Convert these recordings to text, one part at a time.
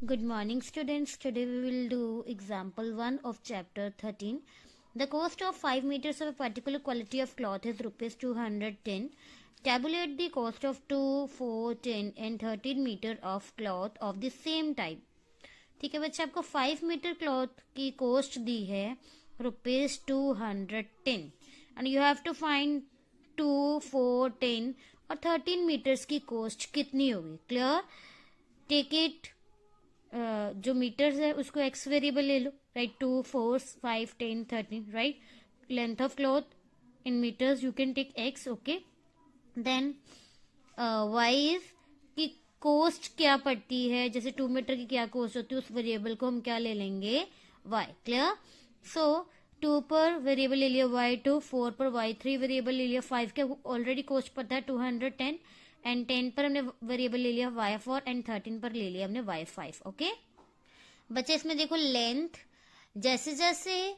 Good morning, students. Today we will do example 1 of chapter 13. The cost of 5 meters of a particular quality of cloth is rupees 210. Tabulate the cost of 2, 4, 10 and 13 meter of cloth of the same type. ठीक है बच्चे, आपको 5 metre cloth की cost दी है rupees 210 and you have to find 2, 4, 10 और 13 metres की cost कितनी होगी. क्लियर. टेक इट, जो मीटर्स है उसको एक्स वेरिएबल ले लो. Right. 2, 4, 5, 10, 13. Right. Length of cloth in metres you can take x. Okay. Then y is की कॉस्ट क्या पड़ती है, जैसे 2 मीटर की क्या कॉस्ट होती है उस वेरिएबल को हम क्या ले लेंगे, y. क्लियर. सो 2 पर वेरिएबल ले लिया y2, 4 पर y3 वेरिएबल ले लिया, 5 का ऑलरेडी कॉस्ट पता है 210 एंड 10 पर हमने वेरिएबल ले लिया y4 एंड 13 पर ले लिया हमने y5. ओके बच्चे, इसमें देखो लेंथ, जैसे जैसे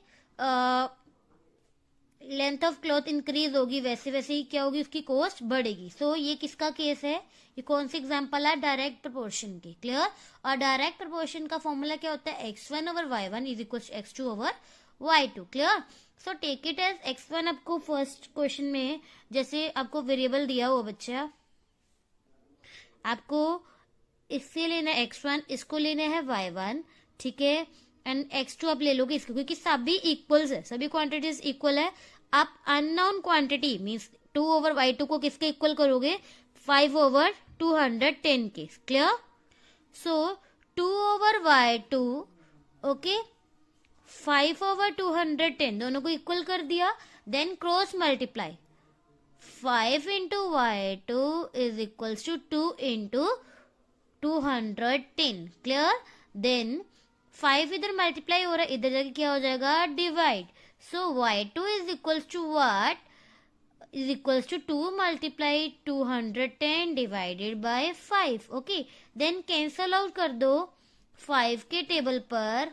लेंथ ऑफ क्लॉथ इंक्रीज होगी वैसे वैसे ही क्या होगी, उसकी कॉस्ट बढ़ेगी. सो ये किसका केस है, ये कौन सी एग्जांपल है, डायरेक्ट प्रोपोर्शन की. क्लियर. और डायरेक्ट प्रोपोर्शन का फॉर्मूला क्या होता है, x1 over y1 is equal to x2 over y2. Clear. So take it as x1. आपको फर्स्ट क्वेश्चन में जैसे आपको वेरिएबल दिया हुआ बच्चा, आपको इससे लेना है x1, इसको लेना है y1. ठीक है. एंड x2 आप ले लोगे इसको, क्योंकि सभी इक्वल्स है, सभी क्वांटिटीज इक्वल है. आप unknown quantity means 2 over y2 को किसके इक्वल करोगे, 5 ओवर 210 के. Clear. So 2 over y2 okay 5 over 210 दोनों को इक्वल कर दिया. Then cross multiply 5 into y2 is equals to 2 into 210. Clear. Then 5 इधर मल्टीप्लाई हो रहा है, इधर जाके क्या हो जाएगा, divide. So y2 is equals to what, is equals to 2 multiply 210 divided by 5. Okay. Then cancel out कर दो 5 के टेबल पर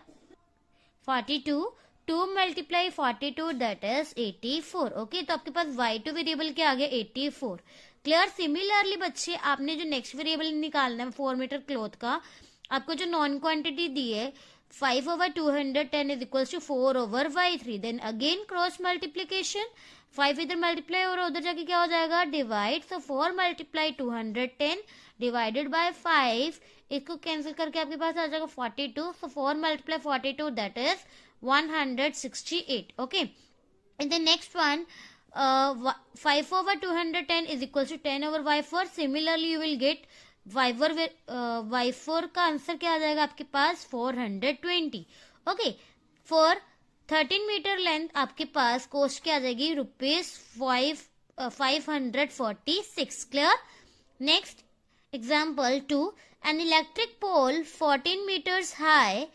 42, 2 मल्टीप्लाई 42 दैट इज 84. ओके. तो आपके पास y2 वेरिएबल क्या आ गया, 84. क्लियर. सिमिलरली बच्चे, आपने जो नेक्स्ट वेरिएबल निकालना है 4 मीटर क्लॉथ का, आपको जो नॉन क्वांटिटी दी है 5 over 210 is equal to 4 over y3. Then again cross multiplication, 5 इधर मल्टीप्लाई हो रहा है, उधर जाके क्या हो जाएगा, divide. So 4 multiply 210 divided by 5, इसको कैंसिल करके आपके पास आ जाएगा 42. So 4 multiply 42 that is 168. Okay. In the next one 5 over 210 is equal to 10 over y4. Similarly you will get y4 का आंसर क्या आ जाएगा आपके पास, 420. ओके. फॉर 13 मीटर लेंथ आपके पास कॉस्ट क्या आ जाएगी, rupees 546. Clear. Next example 2. An electric pole 14 metres high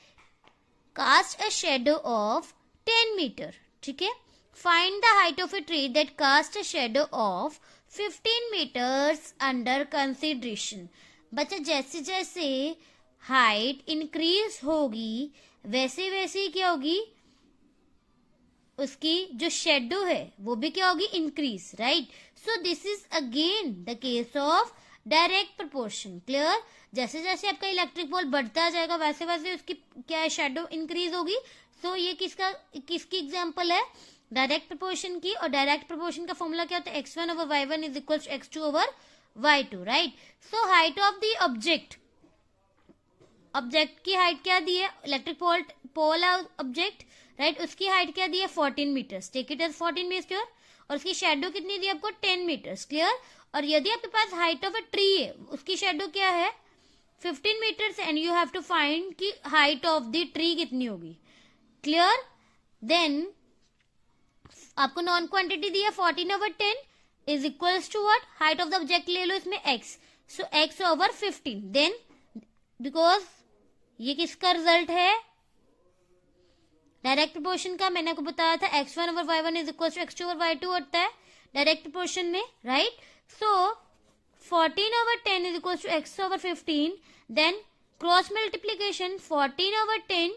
cast a shadow of 10 metre. ठीक है. Find the height of a tree that cast a shadow of 15 metres under consideration. बच्चा, जैसे जैसे हाइट इंक्रीज होगी वैसे वैसे क्या होगी, उसकी जो शेडो है वो भी क्या होगी, increase. Right. So this is again the case of direct proportion. Clear. जैसे जैसे आपका इलेक्ट्रिक पोल बढ़ता जाएगा वैसे वैसे उसकी क्या है, शेडो इंक्रीज होगी. सो ये किसकी एग्जाम्पल है, डायरेक्ट प्रोपोर्शन की. और डायरेक्ट प्रोपोर्शन का फॉर्मूला क्या होता है, x1 over y1 is equal to x2 over y2. Right. So height of the object, object की हाइट क्या दी है, इलेक्ट्रिक पोल है ऑब्जेक्ट. राइट. उसकी हाइट क्या दी है, 14 metres. Take it as 14 metre. और उसकी शेडो कितनी दी है आपको, 10 मीटर्स. क्लियर. और यदि आपके पास हाइट ऑफ अ ट्री है, उसकी शेडो क्या है, 15 metres. And you have to find कि हाइट ऑफ द ट्री कितनी होगी. क्लियर. देन आपको नॉन क्वांटिटी दी है 14 over 10 is equals to what, height of the object ले लो इसमें x. So x over 15. Then because ये किसका रिजल्ट है, डायरेक्ट प्रोपोर्शन का. मैंने आपको बताया था x1 over y1 is equal to x2 over y2 होता है डायरेक्ट प्रोपोर्शन में. Right. So 14 over 10 is equal to x over 15. Then cross multiplication 14 over 10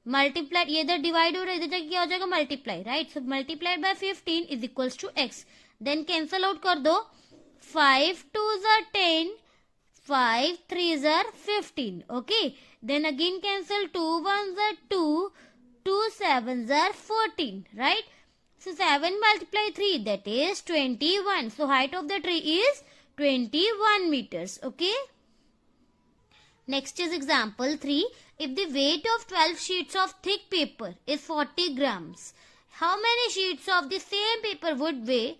multiply, ये इधर डिवाइड हो रहा है, इधर जाके क्या हो जाएगा, multiply. Right. So multiplied by 15 is equals to x. Then cancel out कर दो, 5 2 10, 5 3s are 15. Okay, then again cancel. 2 1s are 2, 2 7s are 14, right? So 7 multiply 3, that is 21. So height of the tree is 21 meters. Okay, next is example 3. If the weight of 12 sheets of thick paper is 40 grams, how many sheets of the same paper would weigh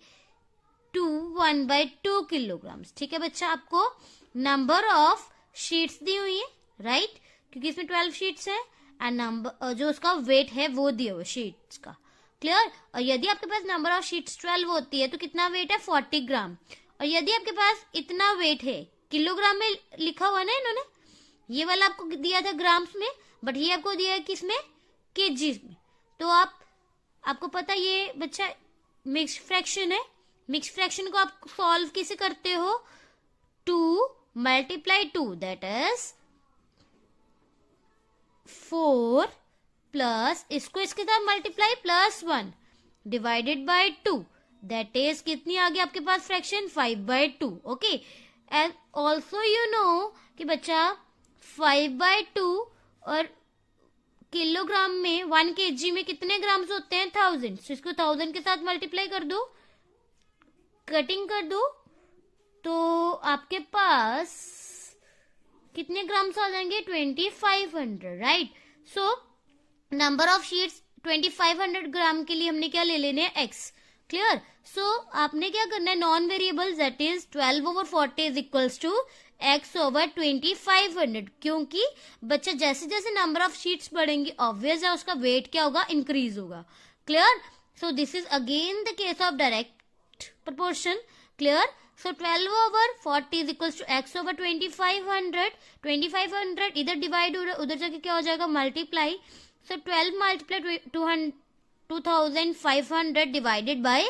1/2 kilograms? ठीक है बच्चा, आपको number of sheets दी हुई है, right, क्योंकि इसमें 12 sheets है, and number जो उसका वेट है वो दिया हुआ शीट्स का. क्लियर? और यदि आपके पास नंबर ऑफ शीट्स 12 होती है तो कितना वेट है? 40 ग्राम. और यदि आपके पास इतना वेट है, किलोग्राम में लिखा हुआ ना इन्होंने, ये वाला आपको दिया था ग्राम्स में, बट ये आपको दिया है किसमें? केजीज में. तो आपको पता ये बच्चा मिक्स फ्रैक्शन है. मिक्स फ्रैक्शन को आप सॉल्व कैसे करते हो? 2 multiply 2, that is 4 प्लस इसको इसके साथ multiply plus 1 divided by 2, that is कितनी आ गई आपके पास fraction? 5/2. Okay, and also you know कि बच्चा 5/2 और किलोग्राम में 1 kg में कितने ग्राम्स होते हैं? 1000. तो इसको 1000 के साथ मल्टीप्लाई कर दो, कटिंग कर दो, तो आपके पास कितने ग्राम्स आ जाएंगे? 2500, right. So number of sheets 2500 ग्राम के लिए हमने क्या ले लेने हैं? एक्स. क्लियर? सो आपने क्या करना है? Known variable, that is 12/40 is equals to x over 2500. क्योंकि बच्चा जैसे जैसे नंबर ऑफ शीट्स बढ़ेंगी, ऑब्वियस है उसका वेट क्या होगा? इंक्रीज होगा. Clear? So this is again the case of direct proportion. Clear? So 12/40 is equals to x over 2500. 2500 इधर डिवाइड उधर जाके क्या हो जाएगा? Multiply. So 12 multiply 2500 divided by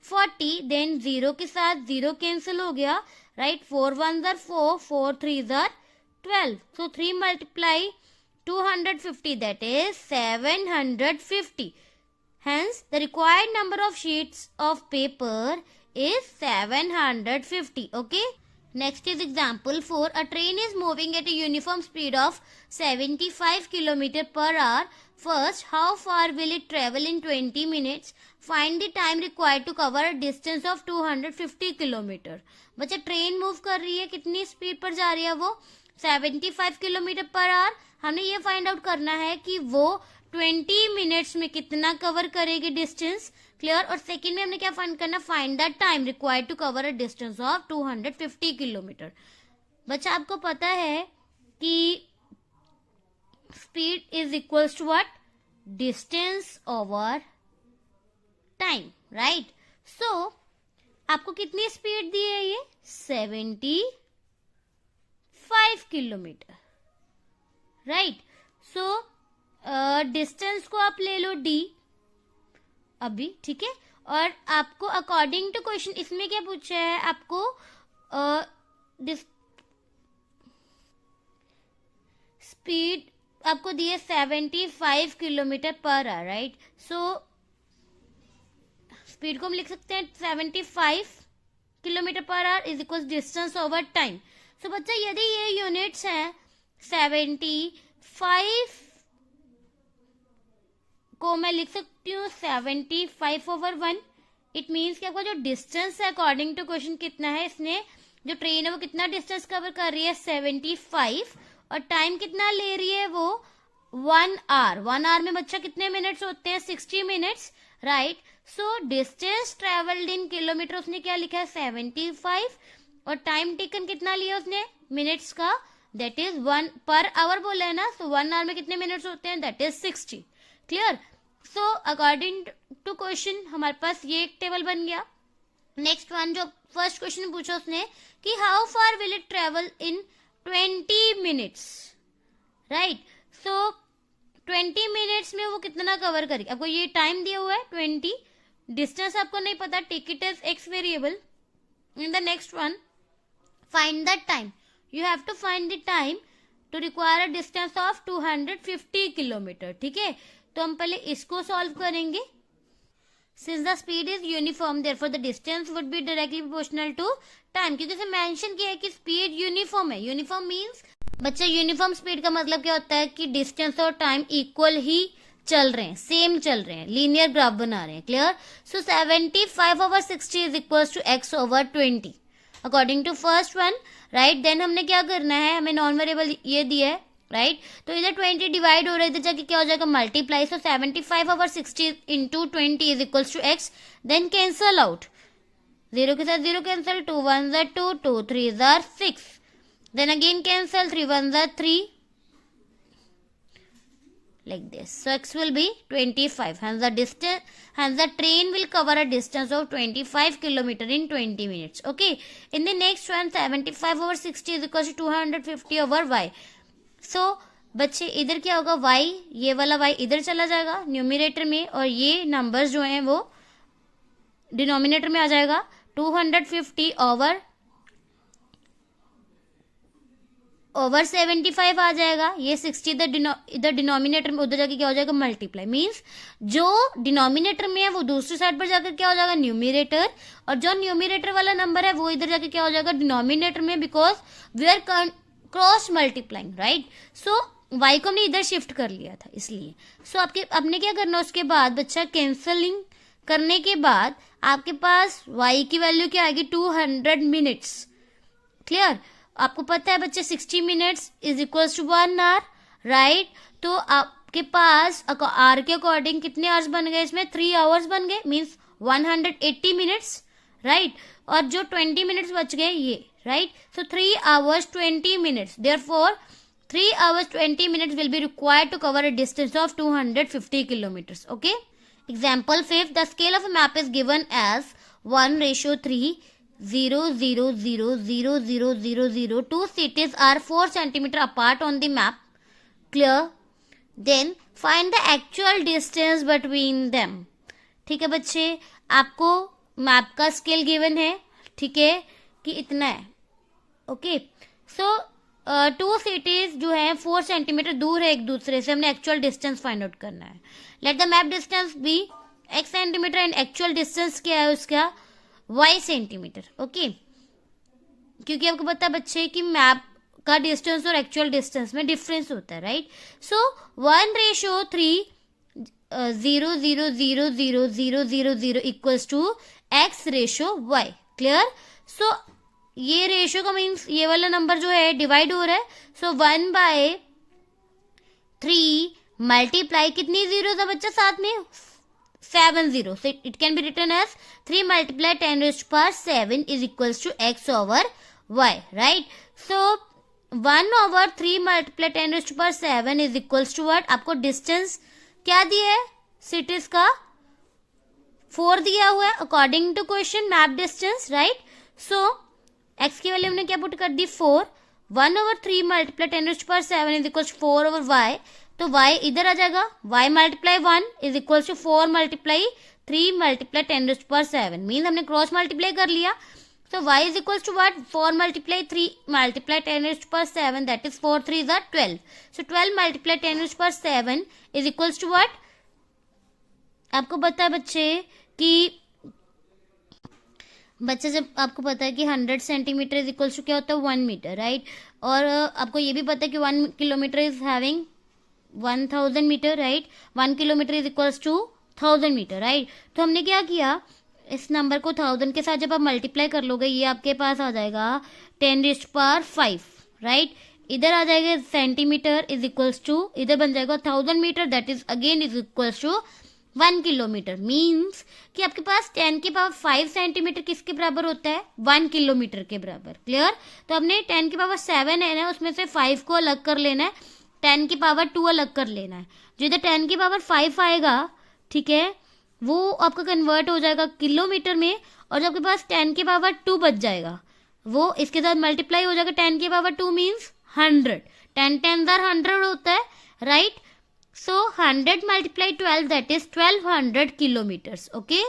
40. Then 0 के साथ 0 कैंसिल हो गया, right? 4 1s are 4, 4 3s are 12. So 3 multiply 250, that is 750. Hence the required number of sheets of paper is 750. Okay, next is example 4. A train is moving at a uniform speed of 75 km per hour. First, how far will it travel in 20 minutes? Find the time required to cover a distance of 250 km. बच्चा train move कर रही है, कितनी speed पर जा रही है? वो 75 km per hour. हमने ये फाइंड आउट करना है कि वो 20 मिनट्स में कितना कवर करेगी डिस्टेंस. क्लियर? और सेकंड में हमने क्या फाइंड करना? Find the time required to cover a distance of 250 kilometre. बच्चा आपको पता है कि speed is equals to what? Distance over time, right? So आपको कितनी स्पीड दी है? ये 75 किलोमीटर, राइट? सो डिस्टेंस को आप ले लो d अभी, ठीक है? और आपको अकॉर्डिंग टू क्वेश्चन इसमें क्या पूछा है? आपको स्पीड आपको दी है 75 kilometre per our, right? So speed को हम लिख सकते हैं 75 kilometre per hour is equal distance over time. So बच्चा यदि ये यूनिट्स हैं 75 को मैं लिख सकती हूँ 75/1. इट मीन्स कि आपका जो डिस्टेंस है अकॉर्डिंग टू क्वेश्चन कितना है, इसने जो ट्रेन है वो कितना डिस्टेंस कवर कर रही है? 75. और टाइम कितना ले रही है वो? 1 आवर. 1 आवर में बच्चा कितने मिनट्स होते हैं? 60 minutes, right? So distance travelled in kilometre उसने क्या लिखा है? 75. और टाइम टेकन कितना लिया उसने? मिनट्स का, दैट इज 1 पर आवर बोला है ना. सो 1 आवर में कितने मिनट्स होते हैं? That is 60. Clear? So according to question हमारे पास ये एक टेबल बन गया. नेक्स्ट वन, जो फर्स्ट क्वेश्चन पूछा उसने कि how far will it travel in 20 minutes, right? So 20 minutes में वो कितना कवर करेगी? आपको ये टाइम दिया हुआ है 20, डिस्टेंस आपको नहीं पता, take it as x variable. In the next one, find the time. You have to find the time to require a distance of 250 kilometre. ठीक है, तो हम पहले इसको सॉल्व करेंगे. Since the speed is uniform, therefore the distance would be directly proportional to time. क्योंकि इसे mention किया है कि स्पीड यूनिफॉर्म है. यूनिफॉर्म मीन्स बच्चा यूनिफॉर्म स्पीड का मतलब क्या होता है कि डिस्टेंस और टाइम इक्वल ही चल रहे हैं, सेम चल रहे हैं, लीनियर ग्राफ बना रहे हैं. Clear. So 75/60 is equal to x/20 according to first one. Right. Then हमने क्या करना है, हमें नॉन वेरिएबल ये दिया है. राइट. तो इधर 20 डिवाइड हो रहा है, इधर जाके क्या हो जाएगा multiply. So 75/60 into 20 is equal to x. Then cancel out, zero के साथ जीरो कैंसल, 2 1 जार 2, 2 3 जार 6. देन अगेन कैंसल, 3 1 जार 3, like this. So x will be 25. Hence the train will cover a distance of 25 kilometer in 20 minutes. Okay. In the next one, 75/60 is equal to 250/y. So बच्चे इधर क्या होगा, y, ये वाला y इधर चला जाएगा न्यूमिनेटर में, और ये नंबर्स जो हैं वो डिनोमिनेटर में आ जाएगा. 250 ओवर 75 आ जाएगा. ये 60 इधर डिनोमिनेटर में, उधर जाके क्या हो जाएगा मल्टीप्लाई. मीन्स जो डिनोमिनेटर में है वो दूसरी साइड पर जाकर क्या हो जाएगा न्यूमिनेटर, और जो न्यूमिनेटर वाला नंबर है वो इधर जाके क्या हो जाएगा डिनोमिनेटर में, because we are cross multiplying. Right. So y को हमने इधर शिफ्ट कर लिया था इसलिए. सो आपने क्या करना, उसके बाद बच्चा कैंसलिंग करने के बाद आपके पास y की वैल्यू क्या आएगी 200 मिनट्स. क्लियर. आपको पता है बच्चे 60 minutes is equal to 1 hour. Right. तो आपके पास आर के अकॉर्डिंग कितने आवर्स बन गए, इसमें 3 आवर्स बन गए, मीन्स 180 मिनट्स. राइट. और जो 20 मिनट्स बच गए ये. Right. So 3 hours 20 minutes. Therefore 3 hours 20 minutes will be required to cover a distance of 250 kilometers. Okay. Example 5. The scale of a map is given as 1:3, 0 0 0 0 0 0 0. Two cities are 4 centimeter apart on the map. Clear. Then find the actual distance between them. ठीक है बच्चे, आपको map का scale given है. ठीक है कि इतना है. ओके. सो 2 सिटीज जो है 4 सेंटीमीटर दूर है एक दूसरे से, हमने एक्चुअल डिस्टेंस फाइंड आउट करना है. Let the map distance be x centimetre and actual distance क्या है उसका y सेंटीमीटर. ओके. क्योंकि आपको पता है बच्चे कि मैप का डिस्टेंस और एक्चुअल डिस्टेंस में डिफरेंस होता है. Right. So 1:3 0 0 0 0 0 0 0 equals to x/y. Clear. So ये रेशियो का मीन्स ये वाला नंबर जो है डिवाइड हो रहा है. सो 1/3 मल्टीप्लाई कितनी जीरो था बच्चा साथ में 7 0. So it can be written as 3 multiply 10⁻7 is equals to x/y. Right. So 1/3 multiply 10⁻7 is equals to what? आपको डिस्टेंस क्या दिया है सिटीज का 4 दिया हुआ है according to question map distance. Right. So x की वैल्यू हमने क्या पुट कर दी 4. 1/3 मल्टीप्लाई 10⁻7 इज इक्वल 4/y. तो y इधर आ जाएगा, y multiply 1 is equal to 4 multiply 3 multiply 10⁻7. Mean हमने क्रॉस मल्टीप्लाई कर लिया. So y is equals to what? 4 multiply 3 multiply 10⁻7, that is 4 3s are 12. So 12 multiply 10⁻7 is equals to what? आपको पता है बच्चे कि जब आपको पता है कि 100 सेंटीमीटर इज इक्वल्स टू क्या होता है 1 मीटर. राइट. और आपको ये भी पता है कि 1 kilometre is having 1000 metre. Right. 1 kilometre is equals to 1000 metre. Right. तो हमने क्या किया, इस नंबर को 1000 के साथ जब आप मल्टीप्लाई कर लोगे ये आपके पास आ जाएगा 10⁵. राइट. इधर आ जाएगा सेंटीमीटर इज इक्वल्स टू, इधर बन जाएगा 1000 metre, that is again is equals to 1 kilometre. Means कि आपके पास 10⁵ सेंटीमीटर किसके बराबर होता है 1 किलोमीटर के बराबर. क्लियर. तो हमने 10⁵ है ना, उसमें से 5 को अलग कर लेना है, 10⁻2 अलग कर लेना है. जो इधर 10⁵ आएगा, ठीक है, वो आपका कन्वर्ट हो जाएगा किलोमीटर में, और जो आपके पास 10⁻2 बच जाएगा वो इसके साथ मल्टीप्लाई हो जाएगा. 10⁻2 मीन्स 100. 10 10s are 100 होता है. Right. So 100 multiply 12, that is 1200 kilometers. Okay.